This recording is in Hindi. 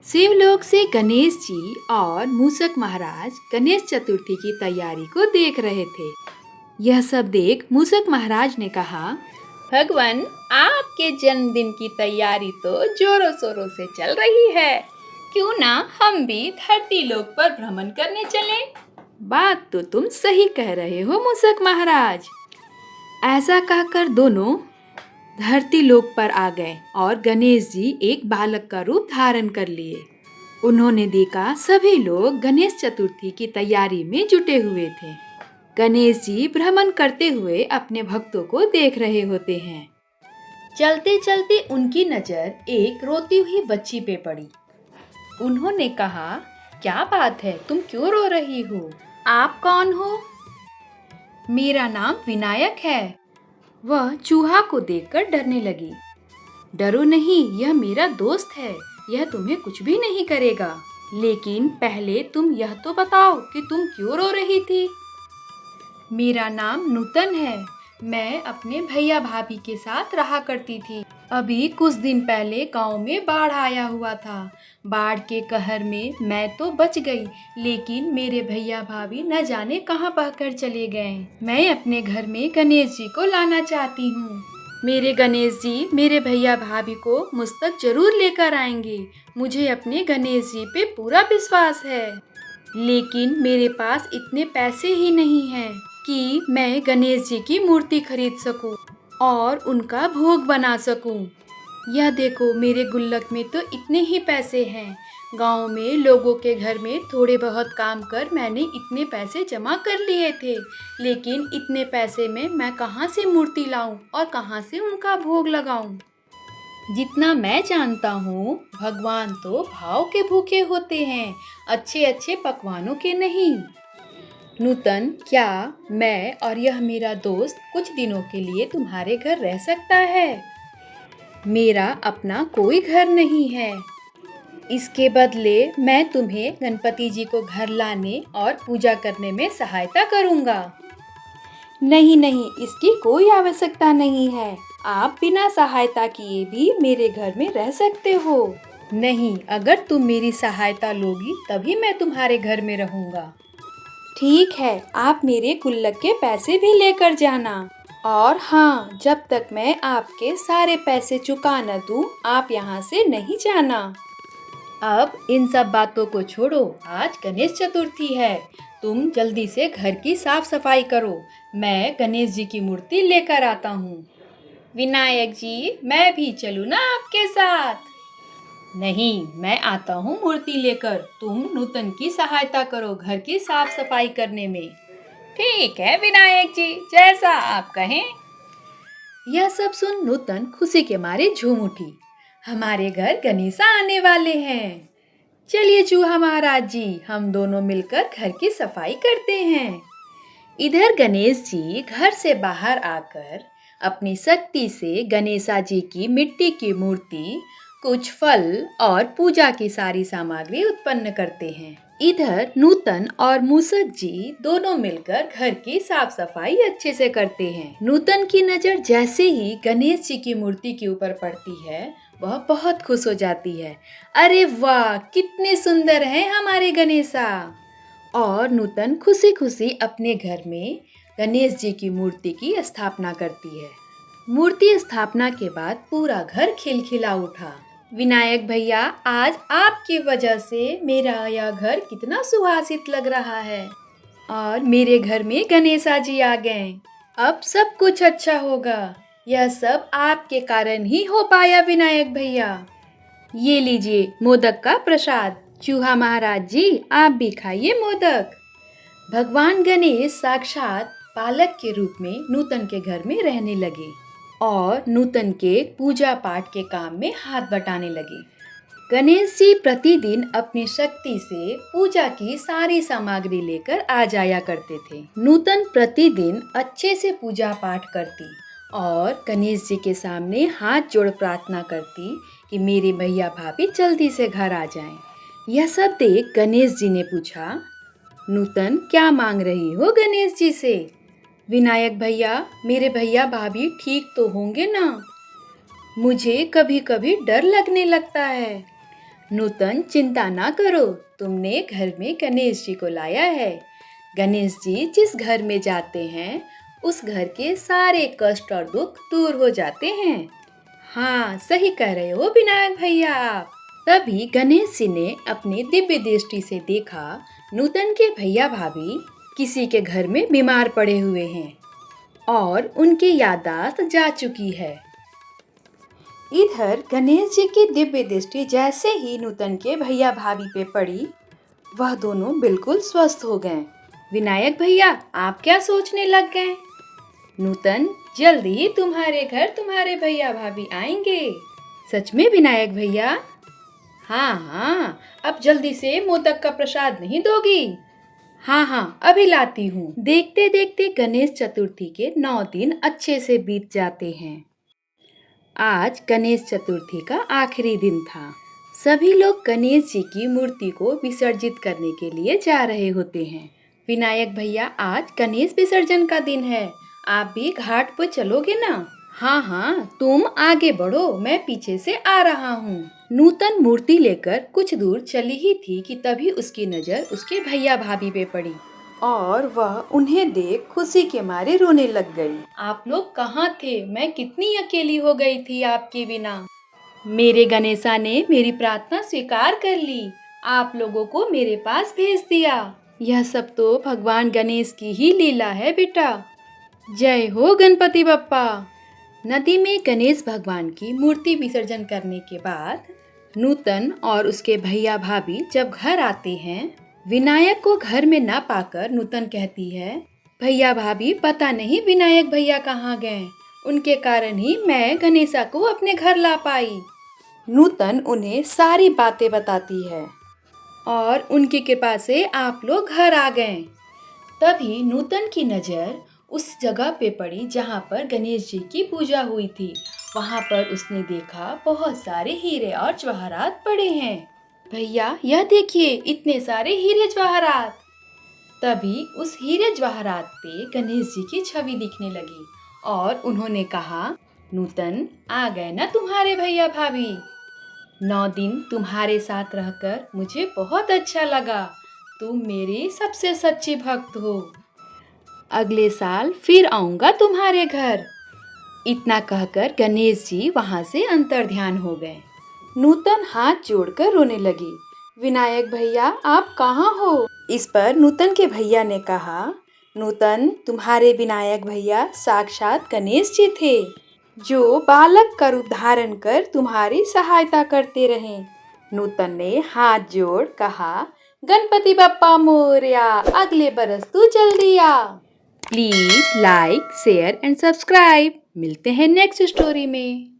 शिवलोक से गणेश जी और मूसक महाराज गणेश चतुर्थी की तैयारी को देख रहे थे। यह सब देख मूसक महाराज ने कहा, भगवान, आपके जन्मदिन की तैयारी तो जोरों शोरों से चल रही है। क्यों ना हम भी धरती लोक पर भ्रमण करने चलें? बात तो तुम सही कह रहे हो मूसक महाराज। ऐसा कहकर दोनों धरती लोक पर आ गए और गणेश जी एक बालक का रूप धारण कर लिए। उन्होंने देखा सभी लोग गणेश चतुर्थी की तैयारी में जुटे हुए थे। गणेश जी भ्रमण करते हुए अपने भक्तों को देख रहे होते हैं। चलते चलते उनकी नजर एक रोती हुई बच्ची पे पड़ी। उन्होंने कहा, क्या बात है, तुम क्यों रो रही हो? आप कौन हो? मेरा नाम विनायक है। वह चूहा को देखकर डरने लगी। डरो नहीं, यह मेरा दोस्त है, यह तुम्हें कुछ भी नहीं करेगा। लेकिन पहले तुम यह तो बताओ कि तुम क्यों रो रही थी? मेरा नाम नूतन है। मैं अपने भैया भाभी के साथ रहा करती थी। अभी कुछ दिन पहले गांव में बाढ़ आया हुआ था। बाढ़ के कहर में मैं तो बच गई, लेकिन मेरे भैया भाभी न जाने कहां बहकर चले गए। मैं अपने घर में गणेश जी को लाना चाहती हूँ। मेरे गणेश जी मेरे भैया भाभी को मुझ तक जरूर लेकर आएंगे। मुझे अपने गणेश जी पे पूरा विश्वास है। लेकिन मेरे पास इतने पैसे ही नहीं हैं कि मैं गणेश जी की मूर्ति खरीद सकूं और उनका भोग बना सकूं। यह देखो, मेरे गुल्लक में तो इतने ही पैसे हैं। गांव में लोगों के घर में थोड़े बहुत काम कर मैंने इतने पैसे जमा कर लिए थे। लेकिन इतने पैसे में मैं कहां से मूर्ति लाऊं और कहां से उनका भोग लगाऊं? जितना मैं जानता हूँ, भगवान तो भाव के भूखे होते हैं, अच्छे अच्छे पकवानों के नहीं। नूतन, क्या मैं और यह मेरा दोस्त कुछ दिनों के लिए तुम्हारे घर रह सकता है? मेरा अपना कोई घर नहीं है। इसके बदले मैं तुम्हें गणपति जी को घर लाने और पूजा करने में सहायता करूँगा। नहीं नहीं, इसकी कोई आवश्यकता नहीं है। आप बिना सहायता किए भी मेरे घर में रह सकते हो। नहीं, अगर तुम मेरी सहायता लोगी तभी मैं तुम्हारे घर में रहूँगा। ठीक है, आप मेरे गुल्लक के पैसे भी लेकर जाना। और हाँ, जब तक मैं आपके सारे पैसे चुका न दूँ, आप यहाँ से नहीं जाना। अब इन सब बातों को छोड़ो, आज गणेश चतुर्थी है। तुम जल्दी से घर की साफ सफाई करो। मैं गणेश जी की मूर्ति लेकर आता हूँ। विनायक जी, मैं भी चलूँ ना आपके साथ? नहीं, मैं आता हूँ मूर्ति लेकर। तुम नूतन की सहायता करो घर की साफ सफाई करने में। ठीक है विनायक जी, जैसा आप कहें। यह सब सुन नूतन खुशी के मारे झूम उठी। हमारे घर गणेशा आने वाले हैं। चलिए चूहा महाराज जी, हम दोनों मिलकर घर की सफाई करते हैं। इधर गणेश जी घर से बाहर आकर अपनी शक्ति से गणेशा जी की मिट्टी की मूर्ति, कुछ फल और पूजा की सारी सामग्री उत्पन्न करते हैं। इधर नूतन और मूसक जी दोनों मिलकर घर की साफ सफाई अच्छे से करते हैं। नूतन की नजर जैसे ही गणेश जी की मूर्ति के ऊपर पड़ती है, वह बहुत खुश हो जाती है। अरे वाह, कितने सुंदर हैं हमारे गणेशा! और नूतन खुशी खुशी अपने घर में गणेश जी की मूर्ति की स्थापना करती है। मूर्ति स्थापना के बाद पूरा घर खिलखिला उठा। विनायक भैया, आज आपकी वजह से मेरा यह घर कितना सुहासित लग रहा है और मेरे घर में गणेशा जी आ गए। अब सब कुछ अच्छा होगा। यह सब आपके कारण ही हो पाया विनायक भैया। ये लीजिए मोदक का प्रसाद। चूहा महाराज जी, आप भी खाइए मोदक। भगवान गणेश साक्षात बालक के रूप में नूतन के घर में रहने लगे और नूतन के पूजा पाठ के काम में हाथ बटाने लगे। गणेश जी प्रतिदिन अपनी शक्ति से पूजा की सारी सामग्री लेकर आ जाया करते थे। नूतन प्रतिदिन अच्छे से पूजा पाठ करती और गणेश जी के सामने हाथ जोड़ प्रार्थना करती कि मेरे भैया भाभी जल्दी से घर आ जाएं। यह सब देख गणेश जी ने पूछा, नूतन, क्या मांग रही हो गणेश जी से? विनायक भैया, मेरे भैया भाभी ठीक तो होंगे ना? मुझे कभी कभी डर लगने लगता है। नूतन, चिंता ना करो, तुमने घर में गणेश जी को लाया है। गणेश जी जिस घर में जाते हैं उस घर के सारे कष्ट और दुख दूर हो जाते हैं। हाँ, सही कह रहे हो विनायक भैया आप। तभी गणेश जी ने अपनी दिव्य दृष्टि से देखा नूतन के भैया भाभी किसी के घर में बीमार पड़े हुए हैं और उनकी याददाश्त जा चुकी है। इधर गणेश जी की दिव्य दृष्टि जैसे ही नूतन के भैया भाभी पे पड़ी, वह दोनों बिल्कुल स्वस्थ हो गए। विनायक भैया आप क्या सोचने लग गए? नूतन, जल्दी ही तुम्हारे घर तुम्हारे भैया भाभी आएंगे। सच में विनायक भैया? हाँ हाँ, अब जल्दी से मोदक का प्रसाद नहीं दोगी? हाँ हाँ, अभी लाती हूँ। देखते देखते गणेश चतुर्थी के 9 दिन अच्छे से बीत जाते हैं। आज गणेश चतुर्थी का आखिरी दिन था। सभी लोग गणेश जी की मूर्ति को विसर्जित करने के लिए जा रहे होते हैं। विनायक भैया, आज गणेश विसर्जन का दिन है, आप भी घाट पर चलोगे ना? हाँ हाँ, तुम आगे बढ़ो, मैं पीछे से आ रहा हूँ। नूतन मूर्ति लेकर कुछ दूर चली ही थी कि तभी उसकी नजर उसके भैया भाभी पे पड़ी और वह उन्हें देख खुशी के मारे रोने लग गई। आप लोग कहाँ थे? मैं कितनी अकेली हो गई थी आपके बिना। मेरे गणेशा ने मेरी प्रार्थना स्वीकार कर ली, आप लोगों को मेरे पास भेज दिया। यह सब तो भगवान गणेश की ही लीला है बेटा। जय हो गणपति बप्पा। नदी में गणेश भगवान की मूर्ति विसर्जन करने के बाद नूतन और उसके भैया भाभी जब घर आते हैं, विनायक को घर में न पाकर नूतन कहती है, भैया भाभी पता नहीं विनायक भैया कहाँ गए, उनके कारण ही मैं गणेशा को अपने घर ला पाई। नूतन उन्हें सारी बातें बताती है और उनकी कृपा से आप लोग घर आ गए। तभी नूतन की नज़र उस जगह पे पड़ी जहाँ पर गणेश जी की पूजा हुई थी। वहाँ पर उसने देखा बहुत सारे हीरे और जवाहरात पड़े हैं। भैया यह देखिए, इतने सारे हीरे जवाहरात। तभी उस हीरे जवाहरात पे गणेश जी की छवि दिखने लगी और उन्होंने कहा, नूतन, आ गए ना तुम्हारे भैया भाभी। 9 दिन तुम्हारे साथ रहकर मुझे बहुत अच्छा लगा, तुम मेरी सबसे सच्ची भक्त हो। अगले साल फिर आऊँगा तुम्हारे घर। इतना कहकर गणेश जी वहाँ से अंतर्ध्यान हो गए। नूतन हाथ जोड़कर रोने लगी। विनायक भैया आप कहाँ हो? इस पर नूतन के भैया ने कहा, नूतन, तुम्हारे विनायक भैया साक्षात गणेश जी थे, जो बालक का रूप धारण कर तुम्हारी सहायता करते रहे। नूतन ने हाथ जोड़ कहा, गणपति बप्पा मोरया, अगले बरस तू जल्दी आ। Please like, share and subscribe. मिलते हैं नेक्स्ट स्टोरी में।